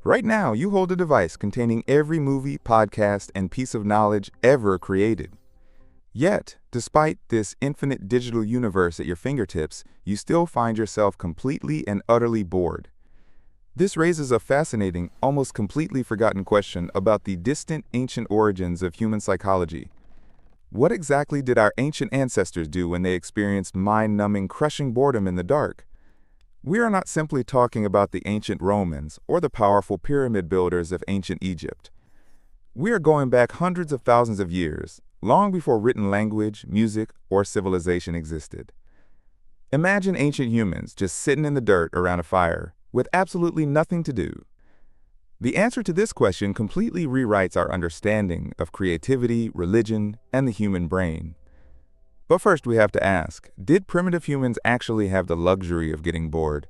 Right now, you hold a device containing every movie, podcast, and piece of knowledge ever created. Yet, despite this infinite digital universe at your fingertips, you still find yourself completely and utterly bored. This raises a fascinating, almost completely forgotten question about the distant, ancient origins of human psychology. What exactly did our ancient ancestors do when they experienced mind-numbing, crushing boredom in the dark? We are not simply talking about the ancient Romans or the powerful pyramid builders of ancient Egypt. We are going back hundreds of thousands of years, long before written language, music, or civilization existed. Imagine ancient humans just sitting in the dirt around a fire, with absolutely nothing to do. The answer to this question completely rewrites our understanding of creativity, religion, and the human brain. But first we have to ask, did primitive humans actually have the luxury of getting bored?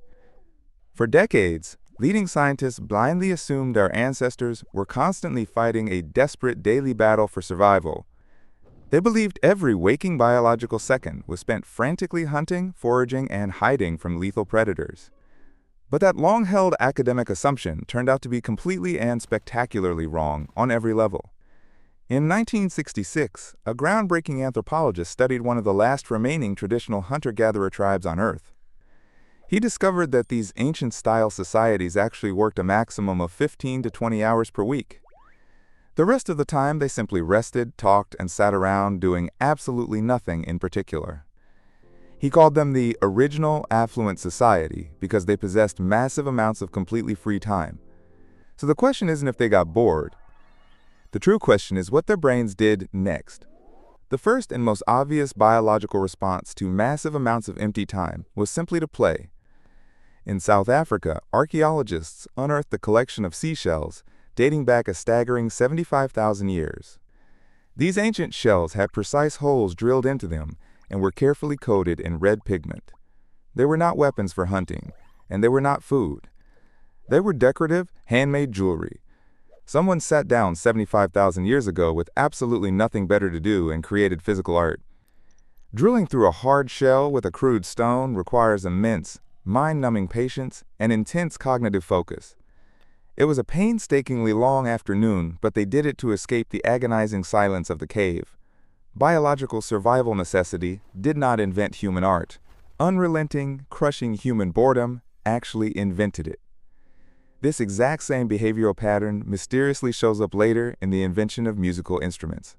For decades, leading scientists blindly assumed our ancestors were constantly fighting a desperate daily battle for survival. They believed every waking biological second was spent frantically hunting, foraging, and hiding from lethal predators. But that long-held academic assumption turned out to be completely and spectacularly wrong on every level. In 1966, a groundbreaking anthropologist studied one of the last remaining traditional hunter-gatherer tribes on Earth. He discovered that these ancient-style societies actually worked a maximum of 15 to 20 hours per week. The rest of the time, they simply rested, talked, and sat around doing absolutely nothing in particular. He called them the original affluent society because they possessed massive amounts of completely free time. So the question isn't if they got bored. The true question is what their brains did next. The first and most obvious biological response to massive amounts of empty time was simply to play. In South Africa, archaeologists unearthed a collection of seashells dating back a staggering 75,000 years. These ancient shells had precise holes drilled into them and were carefully coated in red pigment. They were not weapons for hunting, and they were not food. They were decorative, handmade jewelry. Someone sat down 75,000 years ago with absolutely nothing better to do and created physical art. Drilling through a hard shell with a crude stone requires immense, mind-numbing patience and intense cognitive focus. It was a painstakingly long afternoon, but they did it to escape the agonizing silence of the cave. Biological survival necessity did not invent human art. Unrelenting, crushing human boredom actually invented it. This exact same behavioral pattern mysteriously shows up later in the invention of musical instruments.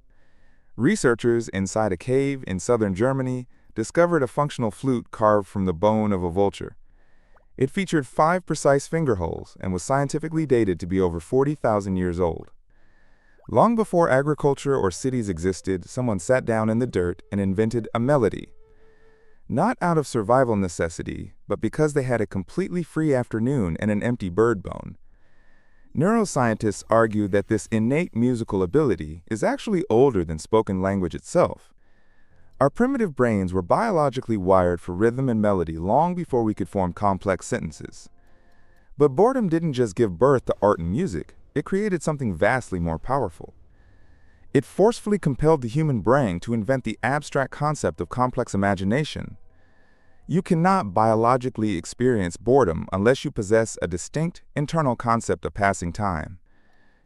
Researchers inside a cave in southern Germany discovered a functional flute carved from the bone of a vulture. It featured 5 precise finger holes and was scientifically dated to be over 40,000 years old. Long before agriculture or cities existed, someone sat down in the dirt and invented a melody. Not out of survival necessity, but because they had a completely free afternoon and an empty bird bone. Neuroscientists argue that this innate musical ability is actually older than spoken language itself. Our primitive brains were biologically wired for rhythm and melody long before we could form complex sentences. But boredom didn't just give birth to art and music, it created something vastly more powerful. It forcefully compelled the human brain to invent the abstract concept of complex imagination. You cannot biologically experience boredom unless you possess a distinct internal concept of passing time.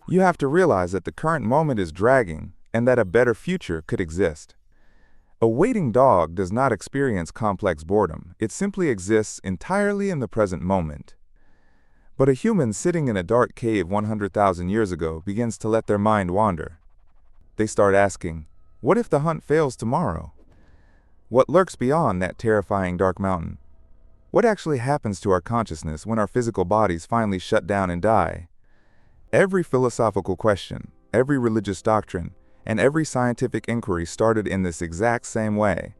You have to realize that the current moment is dragging and that a better future could exist. A waiting dog does not experience complex boredom, it simply exists entirely in the present moment. But a human sitting in a dark cave 100,000 years ago begins to let their mind wander. They start asking, what if the hunt fails tomorrow? What lurks beyond that terrifying dark mountain? What actually happens to our consciousness when our physical bodies finally shut down and die? Every philosophical question, every religious doctrine, and every scientific inquiry started in this exact same way.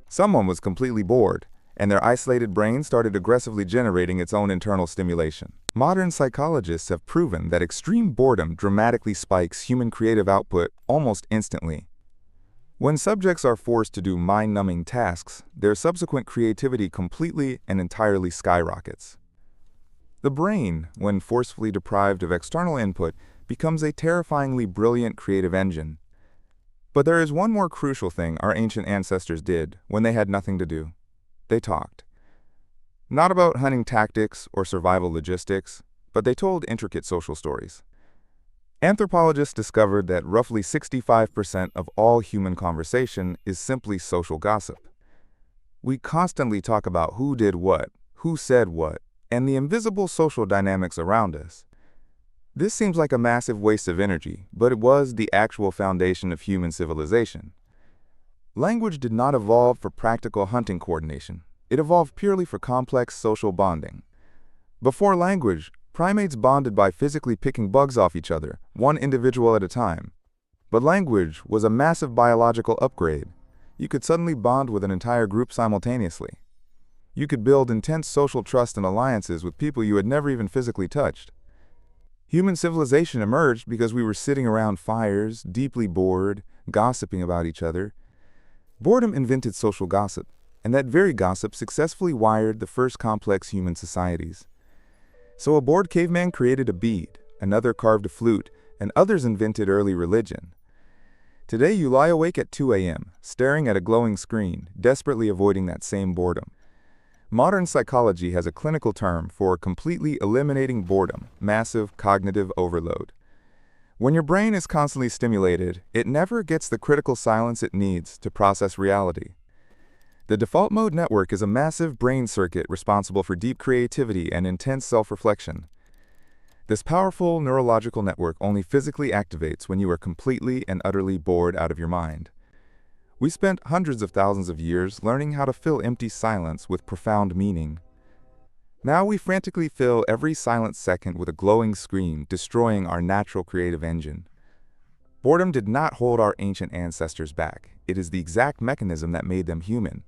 Someone was completely bored, and their isolated brain started aggressively generating its own internal stimulation. Modern psychologists have proven that extreme boredom dramatically spikes human creative output almost instantly. When subjects are forced to do mind-numbing tasks, their subsequent creativity completely and entirely skyrockets. The brain, when forcefully deprived of external input, becomes a terrifyingly brilliant creative engine. But there is one more crucial thing our ancient ancestors did when they had nothing to do. They talked. Not about hunting tactics or survival logistics, but they told intricate social stories. Anthropologists discovered that roughly 65% of all human conversation is simply social gossip. We constantly talk about who did what, who said what, and the invisible social dynamics around us. This seems like a massive waste of energy, but it was the actual foundation of human civilization. Language did not evolve for practical hunting coordination. It evolved purely for complex social bonding. Before language, primates bonded by physically picking bugs off each other, one individual at a time. But language was a massive biological upgrade. You could suddenly bond with an entire group simultaneously. You could build intense social trust and alliances with people you had never even physically touched. Human civilization emerged because we were sitting around fires, deeply bored, gossiping about each other. Boredom invented social gossip, and that very gossip successfully wired the first complex human societies. So a bored caveman created a bead, another carved a flute, and others invented early religion. Today you lie awake at 2 a.m., staring at a glowing screen, desperately avoiding that same boredom. Modern psychology has a clinical term for completely eliminating boredom, massive cognitive overload. When your brain is constantly stimulated, it never gets the critical silence it needs to process reality. The default mode network is a massive brain circuit responsible for deep creativity and intense self-reflection. This powerful neurological network only physically activates when you are completely and utterly bored out of your mind. We spent hundreds of thousands of years learning how to fill empty silence with profound meaning. Now we frantically fill every silent second with a glowing screen, destroying our natural creative engine. Boredom did not hold our ancient ancestors back. It is the exact mechanism that made them human.